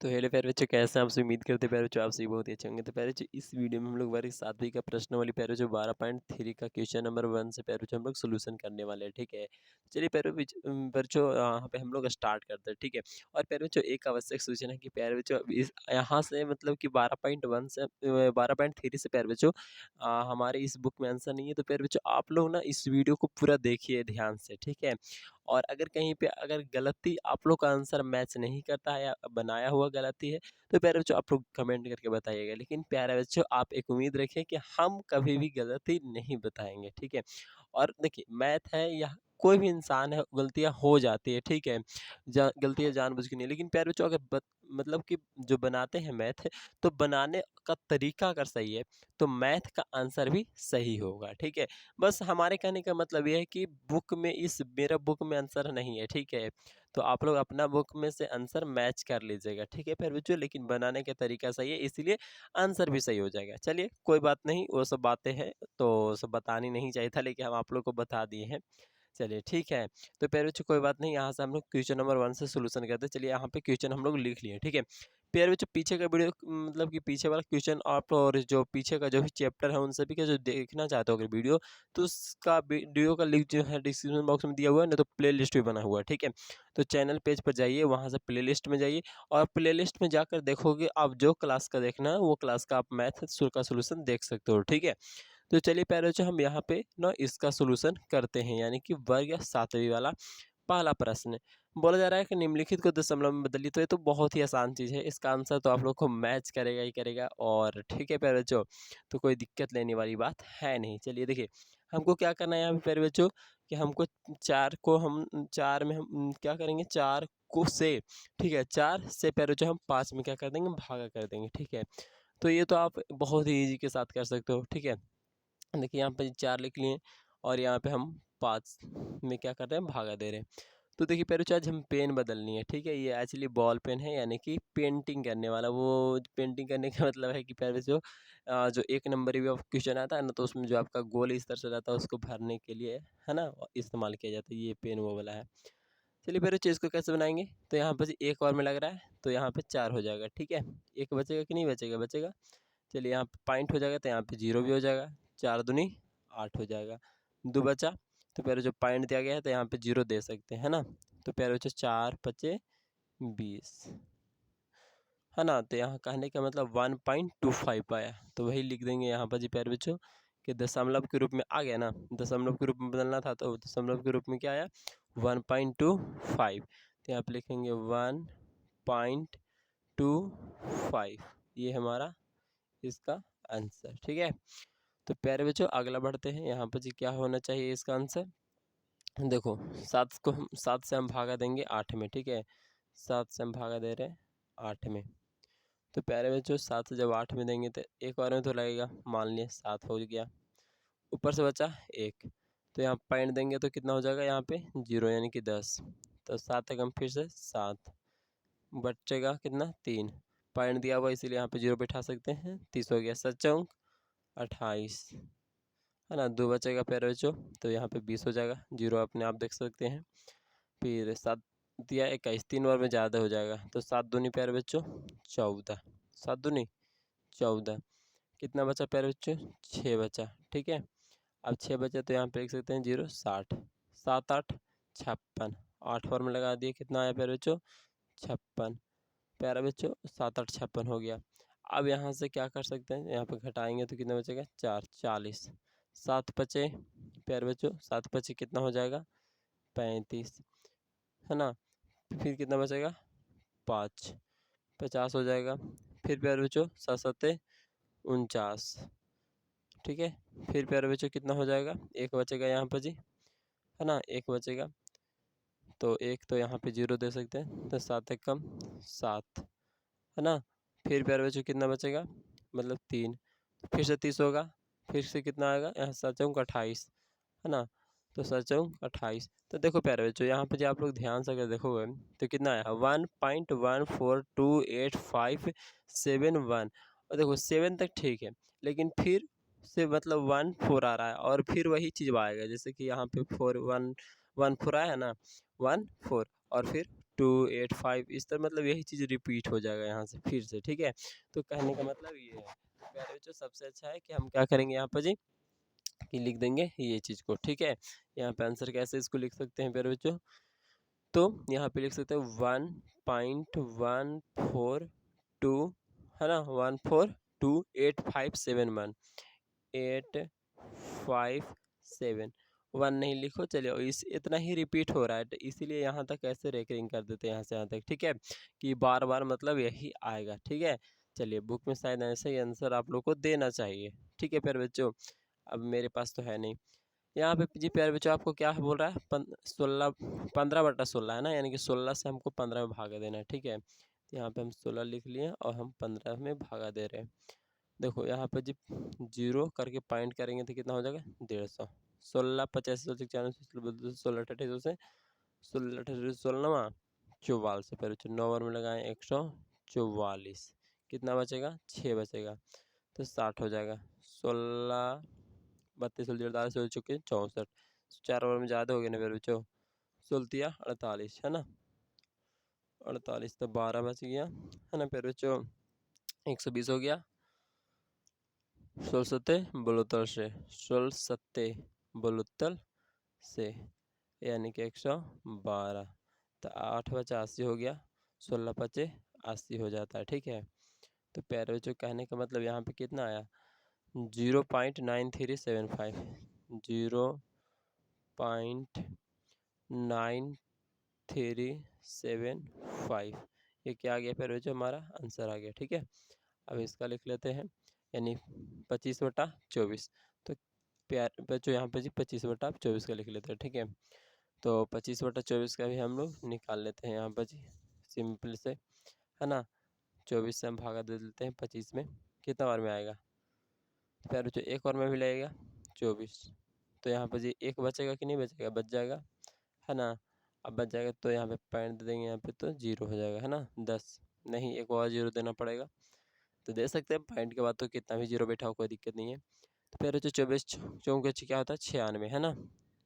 तो हेलो प्यारे बच्चों, कैसे हैं आपसे? उम्मीद करते हैं प्यारे बच्चों आप सभी बहुत ही अच्छे होंगे। तो प्यारे बच्चों, इस वीडियो में हम लोग वर्ग 7वीं का प्रश्नावली प्यारे बच्चों 12.3 का क्वेश्चन नंबर 1 से प्यारे बच्चों हम लोग सोल्यूशन करने वाले हैं। ठीक है, चलिए बच्चों यहाँ पे हम लोग स्टार्ट करते हैं। ठीक है, और प्यारे बच्चों एक आवश्यक सूचना है कि प्यारे बच्चों अब इस यहाँ से मतलब कि 12.1 से 12.3 से प्यारे बच्चों हमारे इस बुक में आंसर नहीं है। तो प्यारे बच्चों आप लोग ना इस वीडियो को पूरा देखिए ध्यान से। ठीक है, और अगर कहीं पे अगर गलती आप लोग का आंसर मैच नहीं करता है या बनाया हुआ गलती है, तो प्यारे बच्चों आप लोग कमेंट करके बताइएगा। लेकिन प्यारे बच्चों आप एक उम्मीद रखिए कि हम कभी भी गलती नहीं बताएंगे। ठीक है, और देखिए मैथ है या कोई भी इंसान है, गलतियां हो जाती है। ठीक है, गलतियां जानबूझ के नहीं, लेकिन प्यारे बच्चों अगर मतलब कि जो बनाते हैं मैथ, तो बनाने का तरीका अगर सही है तो मैथ का आंसर भी सही होगा। ठीक है, बस हमारे कहने का मतलब ये है कि बुक में इस मेरा बुक में आंसर नहीं है। ठीक है, तो आप लोग अपना बुक में से आंसर मैच कर लीजिएगा। ठीक है फिर बच्चों, लेकिन बनाने का तरीका सही है, इसीलिए आंसर भी सही हो जाएगा। चलिए कोई बात नहीं, वो सब बातें हैं तो सब बतानी नहीं चाहिए था, लेकिन हम आप लोग को बता दिए हैं। चलिए ठीक है, तो प्यारे बच्चों कोई बात नहीं, यहाँ से हम लोग क्वेश्चन नंबर 1 से सॉल्यूशन करते हैं। चलिए यहाँ पे क्वेश्चन हम लोग लिख लिए। ठीक है, प्यारे बच्चों पीछे का वीडियो मतलब कि पीछे वाला क्वेश्चन आप और जो पीछे का जो भी चैप्टर है उन सभी का जो देखना चाहते हो अगर वीडियो, तो उसका वीडियो का लिंक जो है डिस्क्रिप्शन बॉक्स में दिया हुआ है, नहीं तो प्ले लिस्ट भी बना हुआ है। ठीक है, तो चैनल पेज पर जाइए, वहाँ से प्ले लिस्ट में जाइए और प्ले लिस्ट में जाकर देखोगे आप जो क्लास का देखना है वो क्लास का आप मैथ का सोल्यूशन देख सकते हो। ठीक है, तो चलिए प्यारे बच्चों हम यहाँ पे ना इसका सोल्यूशन करते हैं, यानी कि वर्ग 7वीं वाला पहला प्रश्न। बोला जा रहा है कि निम्नलिखित को दशमलव में बदलिए। तो ये तो बहुत ही आसान चीज़ है, इसका आंसर तो आप लोग को मैच करेगा ही करेगा। और ठीक है प्यारे बच्चों, तो कोई दिक्कत लेने वाली बात है नहीं। चलिए देखिए हमको क्या करना है यहाँ पे प्यारे बच्चों, कि हमको 4 को हम 4 में हम क्या करेंगे, 4 को से, ठीक है 4 से प्यारे बच्चों हम 5 में क्या कर देंगे, भागा कर देंगे। ठीक है, तो ये तो आप बहुत ही ईजी के साथ कर सकते हो। ठीक है, देखिए यहाँ पे 4 लिख लिए और यहाँ पे हम 5 में क्या कर रहे हैं, भागा दे रहे हैं। तो देखिए पहले आज हम पेन बदलनी है। ठीक है, ये एक्चुअली बॉल पेन है, यानी कि पेंटिंग करने वाला। वो पेंटिंग करने का मतलब है कि पहले जो 1 नंबर भी क्वेश्चन आता है ना, तो उसमें जो आपका गोल इस तरह से रहता है उसको भरने के लिए, है ना, इस्तेमाल किया जाता है। ये पेन वो वाला है। चलिए पहले चीज़ को कैसे बनाएंगे, तो यहाँ पर एक और में लग रहा है तो यहाँ पे 4 हो जाएगा। ठीक है, एक बचेगा कि नहीं बचेगा, बचेगा। चलिए यहाँ पे पॉइंट हो जाएगा तो यहाँ पे 0 भी हो जाएगा। 4 दूनी 8 हो जाएगा। 2 बचा, तो प्यारे जो पॉइंट दिया गया है तो यहाँ पे 0 दे सकते हैं, है ना। तो प्यारे बच्चों 4 पचे 20, है ना। तो यहाँ कहने का मतलब 1.25 आया, तो वही लिख देंगे यहाँ पर जी प्यारे बच्चों, कि दशमलव के रूप में आ गया ना, दशमलव के रूप में बदलना था तो दशमलव के रूप में क्या आया, 1.25। तो यहाँ पे लिखेंगे 1.25, ये हमारा इसका आंसर। ठीक है, तो प्यारे बच्चों अगला बढ़ते हैं। यहाँ पर जी क्या होना चाहिए इसका आंसर, देखो 7 से हम भागा देंगे 8 में। ठीक है, 7 से हम भागा दे रहे हैं 8 में। तो प्यारे बच्चों 7 से जब 8 में देंगे तो एक और में तो लगेगा, मान लिया 7 हो गया, ऊपर से बचा 1, तो यहाँ पॉइंट देंगे तो कितना हो जाएगा, यहाँ पे 0 यानी कि 10। तो 7 तक हम फिर से 7, बचेगा कितना 3, पॉइंट दिया हुआ इसीलिए यहाँ पे 0 बैठा सकते हैं। 30 हो गया, 7 चौक 28, है ना। 2 बचेगा प्यारे बच्चों, तो यहाँ पे 20 हो जाएगा। 0 अपने आप देख सकते हैं। फिर 7 दिया 21, 3 बार में ज़्यादा हो जाएगा, तो 7 दूनी प्यारे बच्चों 14, 7 दूनी 14, कितना बचा प्यारे बच्चों, 6 बचा। ठीक है, अब 6 बचा तो यहाँ पे लिख सकते हैं 0 60, 7 8 56, 8 बार में लगा दिए, कितना आया प्यारे बच्चों 56। प्यारे बच्चों 7 8 56 हो गया। अब यहाँ से क्या कर सकते हैं, यहाँ पे घटाएंगे तो कितना बचेगा 4 40, 7 बचे प्यारे बच्चों, 7 बचे कितना हो जाएगा 35, है ना। फिर कितना बचेगा 5, 50 हो जाएगा। फिर प्यारे बच्चों 7 7 49, ठीक है। फिर प्यारे बच्चों कितना हो जाएगा, एक बचेगा यहाँ पर जी, है ना, एक बचेगा, तो एक तो यहाँ पे 0 दे सकते हैं, तो 7 एक कम 7, है ना। फिर प्यारे बच्चों कितना बचेगा, मतलब 3, फिर से 30 होगा, फिर से कितना आएगा, यहाँ 7 चौक 28, है ना। तो 7 चौक 28, तो देखो प्यारे बच्चों यहाँ पे जो आप लोग ध्यान से अगर देखोगे तो कितना आया 1.1428571, और देखो 7 तक ठीक है, लेकिन फिर से मतलब 1 4 आ रहा है और फिर वही चीज़ आएगा, जैसे कि यहाँ पे 4 1 1 4 आया है ना, 1 4 और फिर 285 इस तरह मतलब यही चीज़ रिपीट हो जाएगा यहाँ से फिर से, ठीक है। तो कहने का मतलब ये है प्यारे बच्चों, सबसे अच्छा है कि हम क्या करेंगे यहाँ पर जी कि लिख देंगे ये चीज़ को, ठीक है। यहाँ पे आंसर कैसे इसको लिख सकते हैं प्यारे बच्चों, तो यहाँ पे लिख सकते हैं 1.142 है ना, 1428571 857 1 नहीं लिखो, चलिए इस इतना ही रिपीट हो रहा है तो इसीलिए यहाँ तक ऐसे रेकरिंग कर देते हैं यहाँ से यहाँ तक, ठीक है, कि बार बार मतलब यही आएगा, ठीक है। चलिए बुक में शायद ऐसे ही आंसर आप लोग को देना चाहिए, ठीक है प्यारे बच्चों। अब मेरे पास तो है नहीं यहाँ पे जी प्यारे बच्चों, आपको क्या बोल रहा है 16 15/16 है ना, यानी कि 16 से हमको 15 में भागा देना है, ठीक है। तो यहाँ पे हम 16 लिख लिए और हम 15 में भागा दे रहे हैं। देखो यहाँ पे जी 0 करके पॉइंट करेंगे तो कितना हो जाएगा 150, 16 50 16 अट्ठाईस से 16 अट्ठाईस 16 44 फिर 9 में लगाएं 144, कितना बचेगा 6 बचेगा, तो 60 हो जाएगा। 16 32 48 हो चुके 64, 4 ओवर में ज़्यादा हो गया ना फिर बच्चों, 16 48 है ना, 48 तो 12 बच गया है ना फिर बच्चों, 120 हो गया। 16 सत्ते बहत्तर से 16 सत्ते बहत्तर से यानी कि 112, तो 8 बचे 80 हो गया, 16 पचे 80 हो जाता है, ठीक है। तो प्यारे बच्चों कहने का मतलब यहाँ पे कितना आया 0.9375 0.9375 ये क्या आ गया प्यारे बच्चों, हमारा आंसर आ गया, ठीक है। अब इसका लिख लेते हैं यानी 25/24, तो प्यार बच्चों यहाँ पे जी 25/24 का लिख लेते हैं, ठीक है। तो 25/24 का भी हम लोग निकाल लेते हैं यहाँ पर जी सिंपल से, है ना। 24 से हम भागा दे देते हैं 25 में, कितना बार में आएगा प्यार बच्चों, एक और में भी लगेगा 24, तो यहाँ पर जी एक बचेगा कि नहीं बचेगा, बच जाएगा है ना। अब बच जाएगा तो यहाँ पे पॉइंट दे देंगे, यहाँ पे तो 0 हो जाएगा है ना, 10 नहीं एक और 0 देना पड़ेगा, तो दे सकते हैं पॉइंट के बाद तो कितना भी 0 बैठा हो कोई दिक्कत नहीं है। तो फिर जो 24 चौके क्या होता है 96 है ना,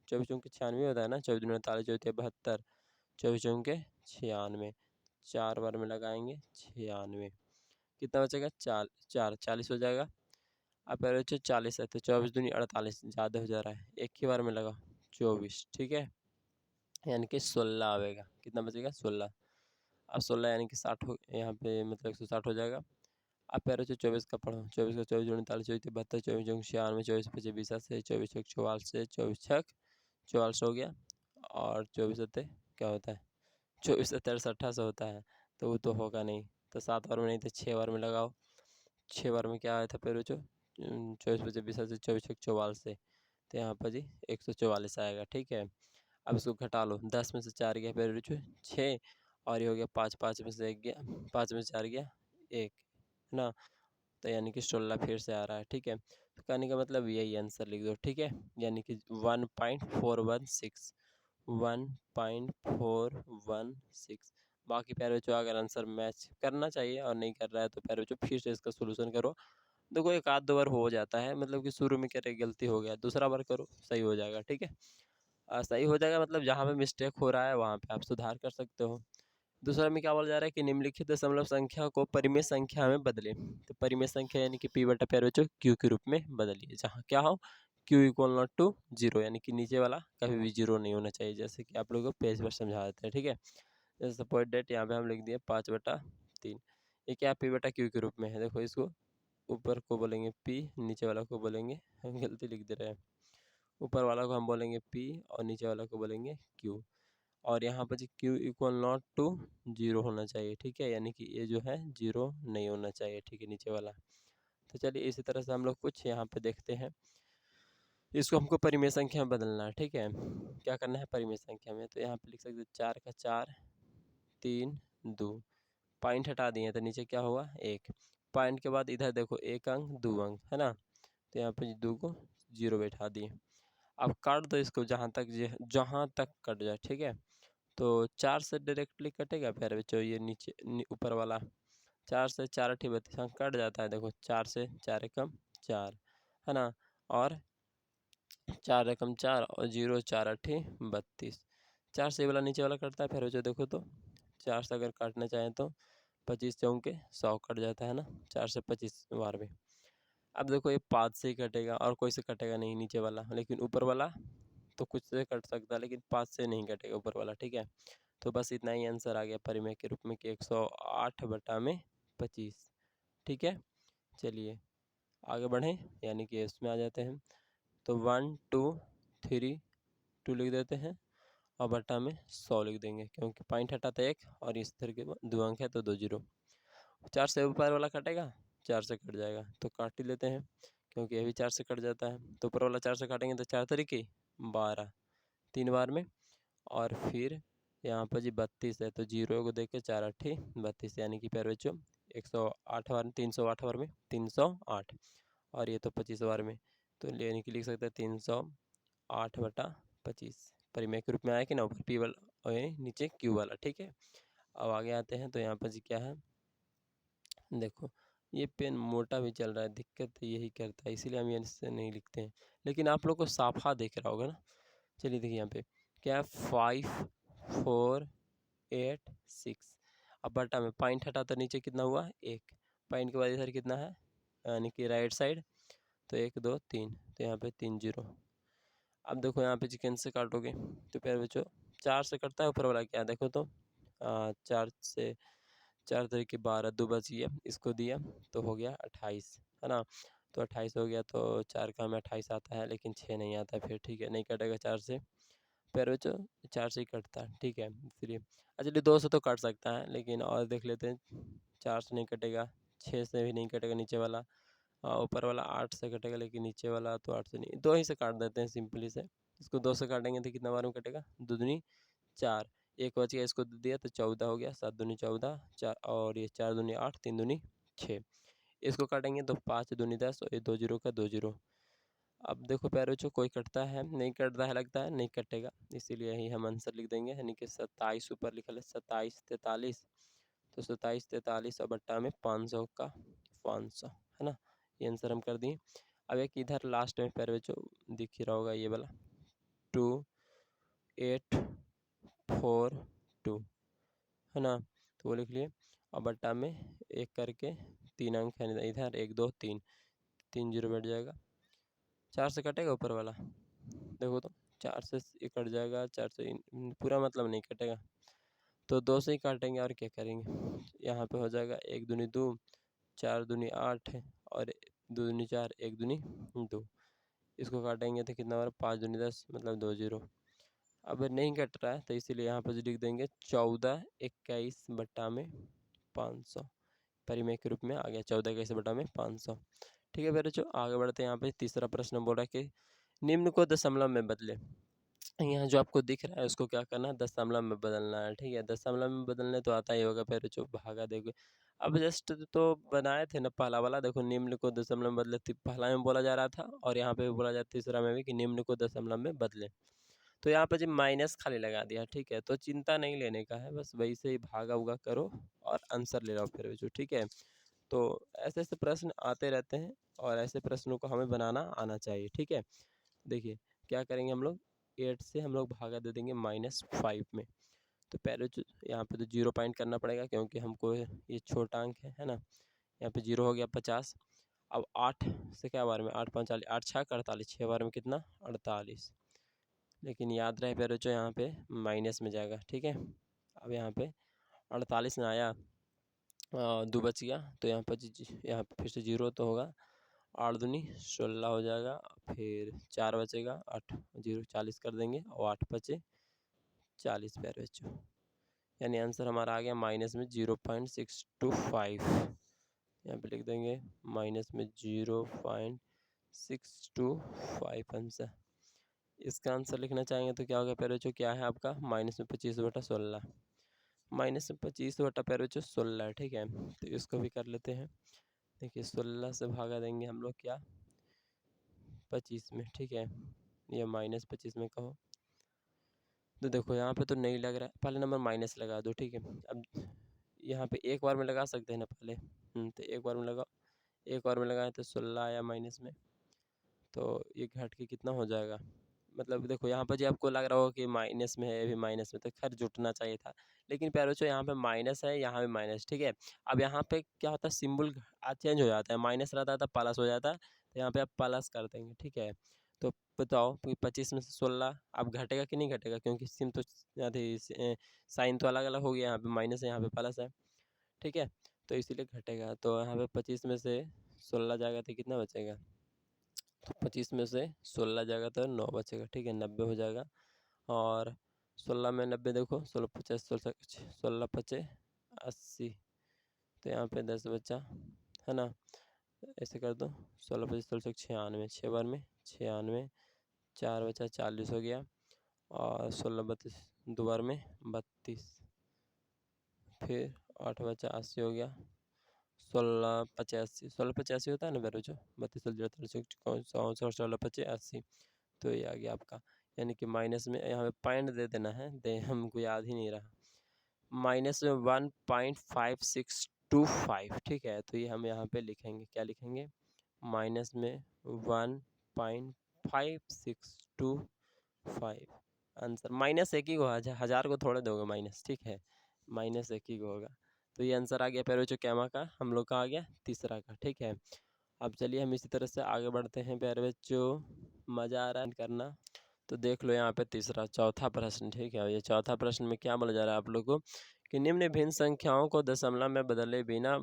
24 चौके 96 होता है ना, 24 दूनी 48 चौथे 72, 24 चौके 96, 4 बार में लगाएंगे 96, कितना बचेगा 40 हो जाएगा। अब फिर 40 है तो 24 दूनी 48 ज़्यादा हो जा रहा है, एक ही बार में लगा 24, ठीक है, यानी कि 16 आएगा, कितना बचेगा 16। अब 16 यानी कि 60 हो यहाँ पे मतलब 160 हो जाएगा। अब प्यारे बच्चों 24 का पढ़ो, 24 का 24 49 24 72 24 96 24 25 20 से 24 44 से 24 छक 44 हो गया, और 24 सत्ते क्या होता है 24 सत्तर 68 होता है, तो वो तो होगा नहीं, तो 7 बार में नहीं तो 6 बार में लगाओ, 6 बार में क्या आया था प्यारे बच्चों 24 25 20 से 24 छक 44 से, तो यहाँ पर जी 144 आएगा, ठीक है। अब इसको घटा लो, 10 में से 4 गया प्यारे बच्चों 6, और ये हो गया 5 5 में से 1 गया, 5 में से 4 गया 1 है ना, तो यानी कि 16 फिर से आ रहा है, ठीक है। तो कहने का मतलब यही आंसर लिख दो, ठीक है, यानी कि 1.416 1.416। बाकी प्यारे बच्चों अगर आंसर मैच करना चाहिए और नहीं कर रहा है तो प्यारे बच्चों फिर से इसका सोल्यूशन करो। देखो एक आध दो बार हो जाता है, मतलब कि शुरू में क्या गलती हो गया, दूसरा बार करो सही हो जाएगा, ठीक है। सही हो जाएगा मतलब जहाँ पे मिस्टेक हो रहा है वहाँ पे आप सुधार कर सकते हो। दूसरा में क्या बोला जा रहा है कि निम्नलिखित दशमलव संख्या को परिमेय संख्या में बदलें, तो परिमेय संख्या यानी कि पी बटा प्यारे बच्चों क्यू के रूप में बदलिए, जहाँ क्या हो क्यू इक्वल नॉट टू 0, यानी कि नीचे वाला कभी भी 0 नहीं होना चाहिए, जैसे कि आप लोगों को पेज पर समझा देते हैं, ठीक है। जैसे सपोज डेट यहाँ पे हम लिख दिए 5/3, ये क्या पी बटा क्यू के रूप में है, देखो इसको ऊपर को बोलेंगे पी, नीचे वाला को बोलेंगे हम गलती लिख दे रहे हैं, ऊपर वाला को हम बोलेंगे पी और नीचे वाला को बोलेंगे क्यू, और यहाँ पर G Q equal not to 0 होना चाहिए, ठीक है, यानी कि ये जो है 0 नहीं होना चाहिए, ठीक है, नीचे वाला। तो चलिए इसी तरह से हम लोग कुछ यहाँ पे देखते हैं, इसको हमको परिमेय संख्या में बदलना है, ठीक है। क्या करना है परिमेय संख्या में, तो यहाँ पे लिख सकते हैं 4 का 4 3 2, पॉइंट हटा दिए तो नीचे क्या होगा 1, पॉइंट के बाद इधर देखो 1 अंक 2 अंक है ना, तो यहाँ पे 2 को 0 बैठा दिए। अब काट दो इसको जहाँ तक कट जाए, ठीक है। तो 4 से डायरेक्टली कटेगा प्यारे बच्चों, ये नीचे ऊपर वाला 4 से 4 अठी 32 अंक कट जाता है, देखो 4 से 4 एकम 4 है ना, और 4 एकम 4 और 0 4 अठी 32, 4 से ये वाला नीचे वाला कटता है फिर बच्चों देखो तो 4 से अगर काटना चाहें तो 25 चौके 100 कट जाता है ना, 4 से 25 बार में। अब देखो ये 5 से ही कटेगा और कोई से कटेगा नहीं नीचे वाला, लेकिन ऊपर वाला तो कुछ से कट सकता है लेकिन 5 से नहीं कटेगा ऊपर वाला, ठीक है। तो बस इतना ही आंसर आ गया परिमेय के रूप में कि 108 बटा में 25, ठीक है। चलिए आगे बढ़ें, यानी कि इसमें आ जाते हैं। तो 1 2 3 2 लिख देते हैं और बटा में 100 लिख देंगे, क्योंकि पॉइंट हटाते 1 और इस तरह के 2 अंक है तो 2 जीरो। 4 से ऊपर वाला कटेगा, 4 से कट जाएगा तो काट ही लेते हैं, क्योंकि ये भी 4 से कट जाता है। तो ऊपर वाला 4 से काटेंगे तो 4 तरीके 12, 3 बार में। और फिर यहाँ पर जी 32 है तो जीरो को देख के 4 8 32, यानी कि प्यारे बच्चों 108 बार में 308 बार में 308, और ये तो 25 बार में, तो यानी कि लिख सकते हैं 308 बटा 25। परिमेय के रूप में आया कि ना, ऊपर पी वाला और नीचे क्यू वाला, ठीक है। अब आगे आते हैं तो यहाँ पर जी क्या है, देखो ये पेन मोटा भी चल रहा है, दिक्कत यही करता है, इसीलिए हम इससे नहीं लिखते हैं। लेकिन आप लोग को साफा दिख रहा होगा ना। चलिए देखिए यहाँ पे क्या है, 5 4 8 6। अब बटा में पॉइंट हटा तो नीचे कितना हुआ, 1। पॉइंट के बाद इधर कितना है, यानी कि राइट साइड, तो 1 2 3, तो यहाँ पे 3 जीरो। अब देखो यहाँ पे चिकन से काटोगे तो प्यारे बच्चों 4 से कटता है ऊपर वाला, क्या देखो तो 4 से 4 तरीके 12, 2 बच गया, इसको दिया तो हो गया 28, है ना। तो 28 हो गया तो 4 का में 28 आता है, लेकिन 6 नहीं आता है, फिर ठीक है नहीं कटेगा 4 से। प्यारे बच्चों 4 से ही कटता है, ठीक है। फिर चलिए 2 से तो काट सकता है, लेकिन और देख लेते हैं। 4 से नहीं कटेगा, 6 से भी नहीं कटेगा नीचे वाला, ऊपर वाला 8 से कटेगा, लेकिन नीचे वाला तो 8 से नहीं, 2 ही से काट देते हैं सिंपली से। इसको 2 से काटेंगे तो कितना बार में कटेगा, 2 दूनी 4, एक बच गया, इसको दिया तो 14 हो गया, 7 दूनी 14, 4 और ये 4 दूनी 8, 3 दूनी 6। इसको काटेंगे तो 5 दूनी 10 और ये 2 जीरो का 2 जीरो। अब देखो प्यारे बच्चों कोई कटता है, नहीं कटता है, लगता है नहीं कटेगा, इसीलिए यही हम आंसर लिख देंगे, यानी कि 27 ऊपर लिखा है, 27 43, तो 27 43 और बट्टा में 500 का 500, है ना। ये आंसर हम कर दिए। अब एक इधर लास्ट में प्यारे बच्चों दिख ही रहा होगा ये वाला 2 8 4 2, है ना, तो वो लिख लिए। और बट्टा में एक करके 3 अंक है इधर, 1 2 3, 3 जीरो बैठ जाएगा। 4 से कटेगा ऊपर वाला, देखो तो 4 से ये कट जाएगा, 4 से पूरा मतलब नहीं कटेगा, तो 2 से ही काटेंगे और क्या करेंगे। यहाँ पे हो जाएगा 1 दूनी 2, 4 दूनी 8 और 2 दूनी 4, 1 दूनी 2। इसको काटेंगे तो कितना बार, 5 दूनी 10, मतलब 2 जीरो। अब नहीं कट रहा है तो इसीलिए यहाँ पर लिख देंगे 14 21 बट्टा में 500, परिमेय के रूप में आ गया 14 21 बटा में 500, ठीक है। बच्चों आगे बढ़ते हैं। यहाँ पे तीसरा प्रश्न बोल रहा है कि निम्न को दशमलव में बदले। यहाँ जो आपको दिख रहा है उसको क्या करना है, दशमलव में बदलना है, ठीक है। दशमलव में बदलने तो आता ही होगा, फिर जो भागा देखो। अब जस्ट तो बनाए थे ना पहला वाला, देखो निम्न को दशमलव में बदले, पहला में बोला जा रहा था और यहाँ पे भी बोला जा तीसरा में भी कि निम्न को दशमलव में बदले। तो यहाँ पर जो माइनस खाली लगा दिया, ठीक है। तो चिंता नहीं लेने का है, बस वैसे ही भागा उगा करो और आंसर ले लो फिर बच्चों, ठीक है। तो ऐसे ऐसे प्रश्न आते रहते हैं और ऐसे प्रश्नों को हमें बनाना आना चाहिए, ठीक है। देखिए क्या करेंगे हम लोग, 8 से हम लोग भागा दे देंगे -5 में। तो पहले यहाँ पे तो 0 पॉइंट करना पड़ेगा, क्योंकि हमको ये छोटा अंक है ना। यहाँ पे 0 हो गया 50। अब 8 से क्या बार में, 8 5 40, 8 6 48, 6 बार में कितना 48, लेकिन याद रहे प्यारे बच्चों यहाँ पे माइनस में जाएगा, ठीक है। अब यहाँ पे 48 में आया, 2 बच गया, तो यहाँ पर यहाँ पे फिर से 0 तो होगा, 8 दूनी 16 हो जाएगा, फिर 4 बचेगा, 8 0 40 कर देंगे और 8 बचे 40 प्यारे बच्चों, यानी आंसर हमारा आ गया माइनस में 0.625। यहाँ पे लिख देंगे माइनस में 0.625 आंसर। इसका आंसर लिखना चाहेंगे तो क्या होगा प्यारे बच्चों, क्या है आपका -25/16, -25/16 प्यारे बच्चों 16 है, ठीक है। तो इसको भी कर लेते हैं। देखिए 16 से भागा देंगे हम लोग क्या 25 में, ठीक है, या -25 में कहो। तो देखो यहाँ पे तो नहीं लग रहा है, पहले नंबर माइनस लगा दो, ठीक है। अब यहाँ पे एक बार में लगा सकते हैं ना पहले, तो एक बार में लगा, एक बार में लगाए तो 16 आया माइनस में, तो ये घट के कितना हो जाएगा, मतलब देखो यहाँ पर जी आपको लग रहा होगा कि माइनस में है, ये भी माइनस में, तो खैर जुटना चाहिए था। लेकिन प्यारे बच्चों यहाँ पे माइनस है, यहाँ भी माइनस, ठीक है। अब यहाँ पे क्या होता है, सिंबल चेंज हो जाता है, माइनस रहता था प्लस हो जाता है, तो यहाँ पे आप प्लस कर देंगे, ठीक है। तो बताओ 25 में से 16 अब घटेगा कि नहीं घटेगा, क्योंकि सिम तो साइन तो अलग अलग हो गया, यहाँ पे माइनस है यहाँ पे प्लस है, ठीक है। तो इसीलिए घटेगा, तो यहाँ पे 25 में से 16 जाएगा तो कितना बचेगा, तो 25 में से 16 जाएगा तो 9 बचेगा, ठीक है, 90 हो जाएगा। और 16 में 90 देखो, 16 50 16 पचे 80, तो यहाँ पे 10 बचा, है ना। ऐसे कर दो, 16 पचे 16 96, 6 बार में 96, 4 बचा 40 हो गया, और 16 32 2 बार में 32, फिर 8 बचा 80 हो गया, 16 85 होता है ना मेरे जो 32 16 16 तो ये आ गया आपका, यानी कि माइनस में यहाँ पे पॉइंट दे देना है, दे हमको याद ही नहीं रहा, माइनस में 1.5625, ठीक है। तो ये हम यहाँ पे लिखेंगे, क्या लिखेंगे, माइनस में 1.5625, आंसर माइनस एक ही को, हजार को थोड़े दोगे माइनस, ठीक है, माइनस एक ही को होगा। तो ये आंसर आ गया प्यारे बच्चों कैमा का, हम लोग का आ गया तीसरा का, ठीक है। अब चलिए हम इसी तरह से आगे बढ़ते हैं प्यारे बच्चों, मज़ा आ रहा है करना। तो देख लो यहाँ पे तीसरा चौथा प्रश्न, ठीक है। ये चौथा प्रश्न में क्या बोला जा रहा है आप लोग को, कि निम्न भिन्न संख्याओं को दशमलव में बदले बिना,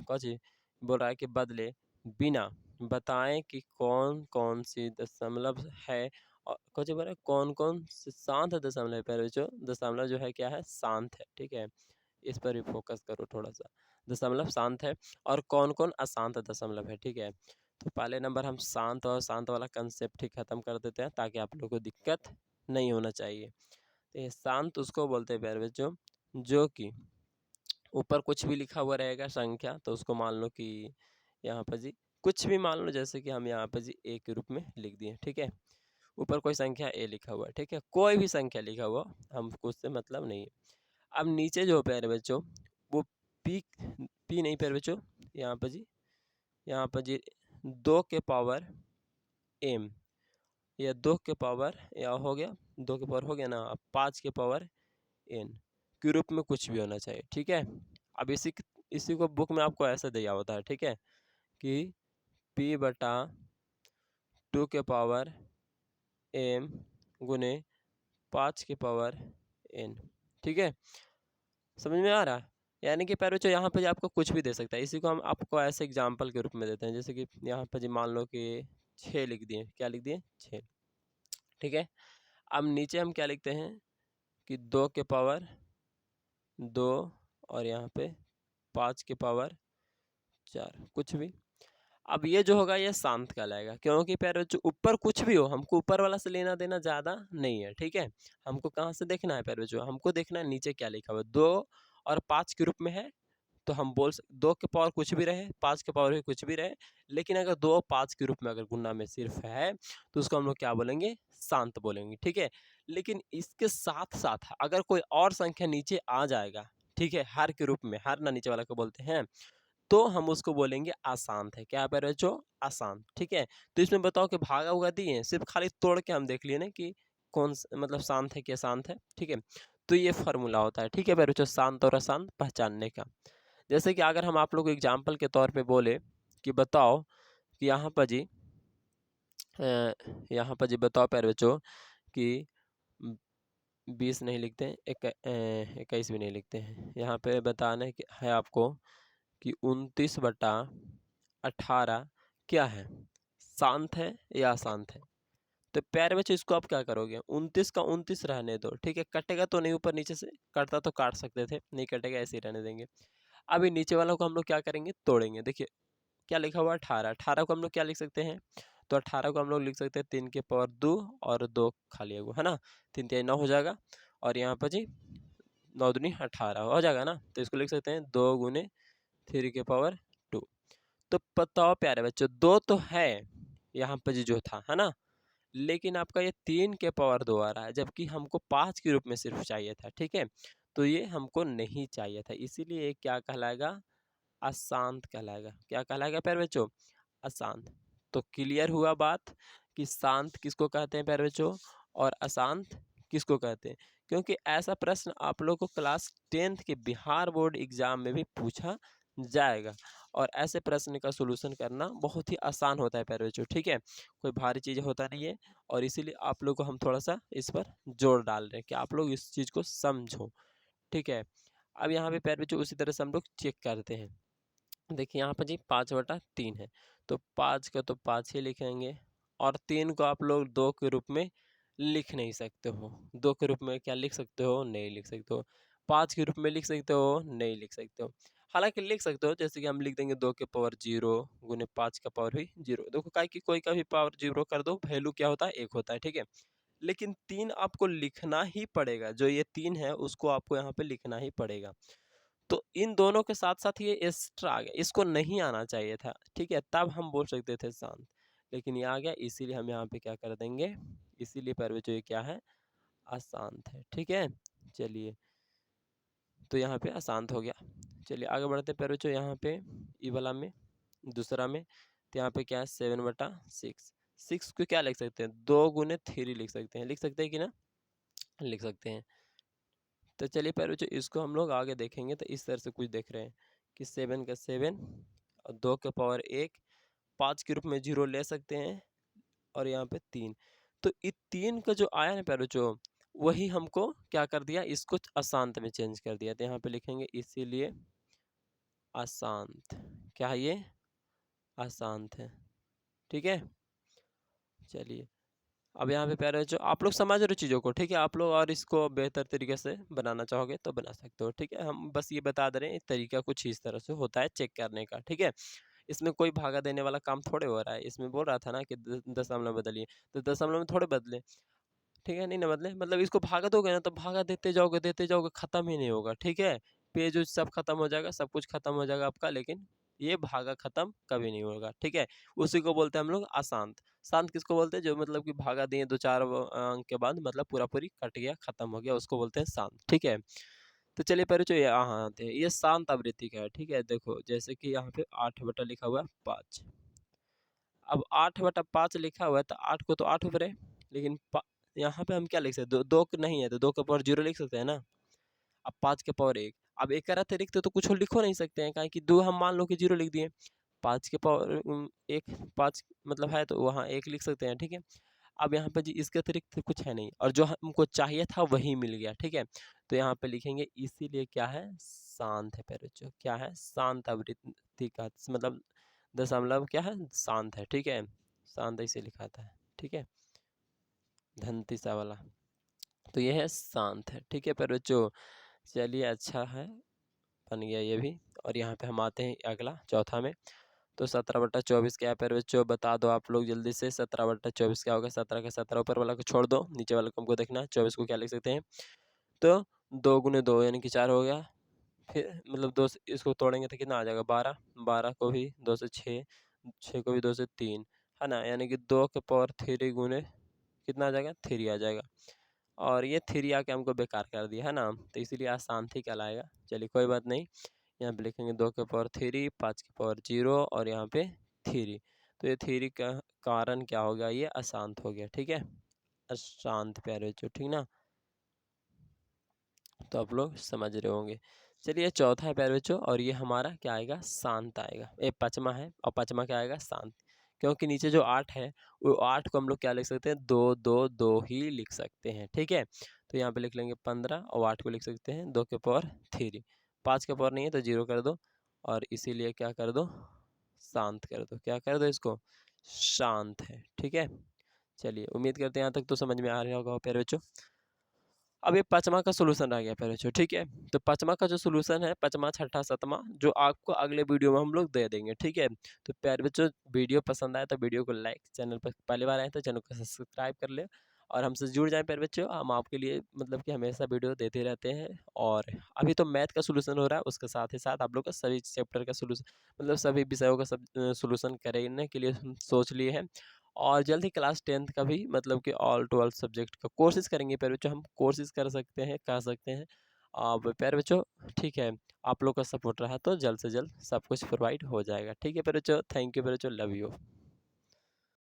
कौन सी बोल रहा है कि बदले बिना बताएं कि कौन कौन सी दशमलव है, और कुछ बोल रहा है कौन कौन सी शांत दशमलव है। पहले जो दशमलव जो है क्या है, शांत है, ठीक है, इस पर भी फोकस करो थोड़ा सा, दशमलव शांत है और कौन कौन अशांत दशमलव है, ठीक है। तो पहले नंबर हम शांत और शांत वाला कंसेप्ट ही ख़त्म कर देते हैं, ताकि आप लोगों को दिक्कत नहीं होना चाहिए। तो ये शांत उसको बोलते हैं प्यारे बच्चों, जो कि ऊपर कुछ भी लिखा हुआ रहेगा संख्या, तो उसको मान लो कि यहाँ पर जी कुछ भी मान लो, जैसे कि हम यहाँ पर जी ए के रूप में लिख दिए, ठीक है। ऊपर कोई संख्या ए लिखा हुआ है, ठीक है, कोई भी संख्या लिखा हुआ, हमको उससे मतलब नहीं है। अब नीचे जो प्यारे बच्चों, वो पी पी नहीं प्यारे बच्चों, यहाँ पर जी, यहाँ पर जी 2 के पावर एम, या 2 के पावर, या हो गया 2 के पावर हो गया ना, अब 5 के पावर एन के रूप में कुछ भी होना चाहिए, ठीक है। अब इसी को बुक में आपको ऐसा दिया होता है, ठीक है, कि p बटा 2 के पावर एम गुने 5 के पावर एन, ठीक है, समझ में आ रहा है। यानी कि पैरो जो यहाँ पर आपको कुछ भी दे सकता है, इसी को हम आपको ऐसे एग्जाम्पल के रूप में देते हैं, जैसे कि यहाँ पर जी मान लो कि 6 लिख दिए, क्या लिख दिए 6, ठीक है। अब नीचे हम क्या लिखते हैं कि 2 के पावर 2, और यहाँ पे 5 के पावर 4, कुछ भी। अब ये जो होगा ये शांत कहलाएगा, क्योंकि प्यारे जो ऊपर कुछ भी हो, हमको ऊपर वाला से लेना देना ज़्यादा नहीं है, ठीक है। हमको कहाँ से देखना है प्यारे जो, हमको देखना है नीचे क्या लिखा हुआ है, 2 और 5 के रूप में है, तो हम बोल सकते 2 के पावर कुछ भी रहे, 5 के पावर भी कुछ भी रहे, लेकिन अगर 2 5 के रूप में अगर गुना में सिर्फ है, तो उसको हम लोग क्या बोलेंगे, शांत बोलेंगे, ठीक है। लेकिन इसके साथ साथ अगर कोई और संख्या नीचे आ जाएगा, ठीक है, हर के रूप में, हर ना नीचे वाला को बोलते हैं, तो हम उसको बोलेंगे अशांत है, क्या पे जो अशांत, ठीक है। तो इसमें बताओ कि भागा हुआ दिए, सिर्फ खाली तोड़ के हम देख लिए ना कि मतलब शांत है कि अशांत है, ठीक है। तो ये फार्मूला होता है, ठीक है बच्चों, शांत और अशांत पहचानने का। जैसे कि अगर हम आप लोग को एग्जाम्पल के तौर पे बोले कि बताओ कि यहाँ पर जी बताओ प्यारे बच्चों कि 20 नहीं लिखते हैं, 21 भी नहीं लिखते हैं, यहाँ पे बताना है आपको कि 29/18 क्या है, शांत है या अशांत है। तो प्यारे बच्चों इसको आप क्या करोगे, 29 का 29 रहने दो, ठीक है, कटेगा तो नहीं, ऊपर नीचे से कटता तो काट सकते थे, नहीं कटेगा ऐसे ही रहने देंगे। अभी नीचे वालों को हम लोग क्या करेंगे, तोड़ेंगे। देखिए क्या लिखा हुआ है 18, 18 को हम लोग क्या लिख सकते हैं, तो 18 को हम लोग लिख सकते हैं 3 के पावर 2 और 2 खाली है ना, 3 3 9 हो जाएगा, और यहाँ पर जी 9 दूनी 18 हो जाएगा ना, तो इसको लिख सकते हैं 2 गुने 3 के पावर 2। तो बताओ प्यारे बच्चों, 2 तो है यहाँ पर जी जो था, है ना, लेकिन आपका ये 3 के पावर 2 आ रहा है, जबकि हमको 5 के रूप में सिर्फ चाहिए था, ठीक है। तो ये हमको नहीं चाहिए था, इसीलिए ये क्या कहलाएगा, अशांत कहलाएगा। क्या कहलाएगा प्यारे बच्चों, अशांत। तो क्लियर हुआ बात कि शांत किसको कहते हैं प्यारे बच्चों, और अशांत किसको कहते हैं? क्योंकि ऐसा प्रश्न आप लोग को क्लास 10th के बिहार बोर्ड एग्जाम में भी पूछा जाएगा और ऐसे प्रश्न का सॉल्यूशन करना बहुत ही आसान होता है प्यारे बच्चों, ठीक है। कोई भारी चीज़ होता नहीं है और इसीलिए आप लोग को हम थोड़ा सा इस पर जोर डाल रहे हैं कि आप लोग इस चीज़ को समझो, ठीक है। अब यहाँ पे प्यारे बच्चों उसी तरह से हम लोग चेक करते हैं। देखिए यहाँ पर जी 5/3 है, तो 5 का तो 5 ही लिखेंगे और 3 को आप लोग 2 के रूप में लिख नहीं सकते हो। 2 के रूप में क्या लिख सकते हो? नहीं लिख सकते हो। 5 के रूप में लिख सकते हो? नहीं लिख सकते हो। हालाँकि लिख सकते हो, जैसे कि हम लिख देंगे 2 के पावर 0 गुने 5 का पावर भी 0। देखो काहे कि कोई का भी पावर 0 कर दो, वैल्यू क्या होता है? 1 होता है, ठीक है। लेकिन 3 आपको लिखना ही पड़ेगा, जो ये 3 है उसको आपको यहाँ पे लिखना ही पड़ेगा। तो इन दोनों के साथ-साथ ये एक्स्ट्रा आ गया, इसको नहीं आना चाहिए था, ठीक है? तब हम बोल सकते थे शांत, लेकिन ये आ गया इसीलिए हम यहाँ पे क्या कर देंगे, इसीलिए पैर में जो ये क्या है, अशांत है, ठीक है? चलिए, तो यहाँ पे अशांत हो गया। चलिए आगे बढ़ते हैं पैर बच्चों, यहाँ पे ई वाला में, दूसरा में, तो यहाँ पे क्या है 7/6। 6 को क्या लिख सकते हैं? 2 गुने 3 लिख सकते हैं, लिख सकते हैं कि ना? लिख सकते हैं। तो चलिए पैर बच्चों इसको हम लोग आगे देखेंगे तो इस तरह से कुछ देख रहे हैं कि 7 का 7 और 2 के पावर 1, 5 के रूप में 0 ले सकते हैं और यहाँ पे 3। तो ये 3 का जो आया ना पैर बच्चों, वही हमको क्या कर दिया, इसको अशांत में चेंज कर दिया। तो यहाँ पे लिखेंगे इसीलिए अशांत। क्या है ये? अशांत है, ठीक है। चलिए अब यहाँ पे प्यारे बच्चों आप लोग समझ रहे हो चीज़ों को, ठीक है। आप लोग और इसको बेहतर तरीके से बनाना चाहोगे तो बना सकते हो, ठीक है। हम बस ये बता दे रहे हैं तरीका कुछ इस तरह से होता है चेक करने का, ठीक है। इसमें कोई भागा देने वाला काम थोड़े हो रहा है। इसमें बोल रहा था ना कि दशमलव बदलिए, तो दशमलव में थोड़े बदले, ठीक है, नहीं ना बदले, मतलब इसको भागा दोगे ना तो भागा देते जाओगे, खत्म ही नहीं होगा, ठीक है। पेज उज सब खत्म हो जाएगा, सब कुछ खत्म हो जाएगा आपका, लेकिन ये भागा खत्म कभी नहीं होगा, ठीक है। उसी को बोलते हैं हम लोग अशांत। शांत किसको बोलते हैं? जो मतलब कि भागा दिए 2-4 अंक के बाद, मतलब पूरा पूरी कट गया, खत्म हो गया, उसको बोलते हैं शांत, ठीक है। तो चलिए पहले जो यहाँ आते हैं, ये शांत आवृत्ति का है, ठीक है। देखो जैसे कि यहाँ पे 8 बटा लिखा हुआ है 5। अब 8/5 लिखा हुआ है तो 8 को तो 8 ऊपर है, लेकिन यहाँ पे हम क्या लिख सकते हैं? 2 नहीं है तो 2 का पावर 0 लिख सकते हैं ना। अब 5 के पावर 1, अब एक अतिरिक्त तो कुछ और लिख नहीं सकते हैं, काहे कि 2 हम मान लो कि 0 लिख दिए। 5 के पावर 1, 5 मतलब है तो वहाँ 1 लिख सकते हैं, ठीक है। अब यहाँ पे जी इसके अतिरिक्त कुछ है नहीं और जो हमको चाहिए था वही मिल गया, ठीक है। तो यहाँ पे लिखेंगे इसीलिए क्या है, शांत है प्यारे बच्चों। क्या है? शांत आवृत्ति का मतलब दशमलव क्या है, शांत है, ठीक है। शांत ऐसे लिखा था, ठीक है, धनतीसा वाला। तो ये है शांत है, ठीक है प्यारे बच्चों। चलिए अच्छा है, बन गया ये भी। और यहाँ पे हम आते हैं अगला चौथा में। तो 17/24 क्या है प्यारे बच्चों? बता दो आप लोग जल्दी से। 17/24 क्या होगा? 17 का 17 ऊपर वाला को छोड़ दो, नीचे वाले को हमको देखना है। 24 को क्या लिख सकते हैं? तो 2 गुने 2 यानी कि 4 हो गया। फिर मतलब 2 से इसको तोड़ेंगे तो कितना आ जाएगा? 12। 12 को भी 2 से 6, 6 को भी 2 से 3, है ना? यानी कि 2 के पावर 3 गुने कितना आ जाएगा? 3 आ जाएगा। और ये 3 आके हमको बेकार कर दिया, है ना? तो इसीलिए अशांति कहलाएगा। चलिए कोई बात नहीं। यहाँ पे लिखेंगे 2 के पावर 3, 5 के पावर 0 और यहाँ पे 3। तो ये 3 का कारण क्या हो गया? ये अशांत हो गया, ठीक है। अशांत प्यारे बच्चों, ठीक ना? तो आप लोग समझ रहे होंगे। चलिए चौथा है प्यारे बच्चों और ये हमारा क्या आएगा? शांत आएगा। ये पाँचवा है और पाँचवा क्या आएगा? शांत। क्योंकि नीचे जो 8 है वो 8 को हम लोग क्या लिख सकते हैं? 2, 2, 2 ही लिख सकते हैं, ठीक है। तो यहाँ पे लिख लेंगे 15 और 8 को लिख सकते हैं 2 के पावर 3। 5 के पावर नहीं है तो 0 कर दो और इसीलिए क्या कर दो? शांत कर दो। क्या कर दो इसको? शांत है, ठीक है। चलिए उम्मीद करते हैं यहाँ तक तो समझ में आ रहा होगा प्यारे बच्चों। अब ये पाँचवाँ का सॉल्यूशन रह गया प्यारे बच्चों, ठीक है। तो पाँचवाँ का जो सॉल्यूशन है, पाँचवाँ, छठा, सातवाँ, जो आपको अगले वीडियो में हम लोग दे देंगे, ठीक है। तो प्यारे बच्चों वीडियो पसंद आए तो वीडियो को लाइक, चैनल पर पहली बार आए तो चैनल को सब्सक्राइब कर ले और हमसे जुड़ जाएं प्यारे बच्चों। हम आपके लिए मतलब कि हमेशा वीडियो देते रहते हैं। और अभी तो मैथ का सॉल्यूशन हो रहा है, उसके साथ ही साथ आप लोग का सभी चैप्टर का सॉल्यूशन मतलब सभी विषयों का सब सॉल्यूशन करने के लिए हम सोच लिए हैं। और जल्द ही क्लास 10th का भी मतलब कि ऑल टू ऑल सब्जेक्ट का कोशिश करेंगे प्यारे बच्चों। हम कोशिश कर सकते हैं, कर सकते हैं। अब प्यारे बच्चों ठीक है, आप लोग का सपोर्ट रहा तो जल्द से जल्द सब कुछ प्रोवाइड हो जाएगा, ठीक है प्यारे बच्चों। थैंक यू प्यारे बच्चों, लव यू।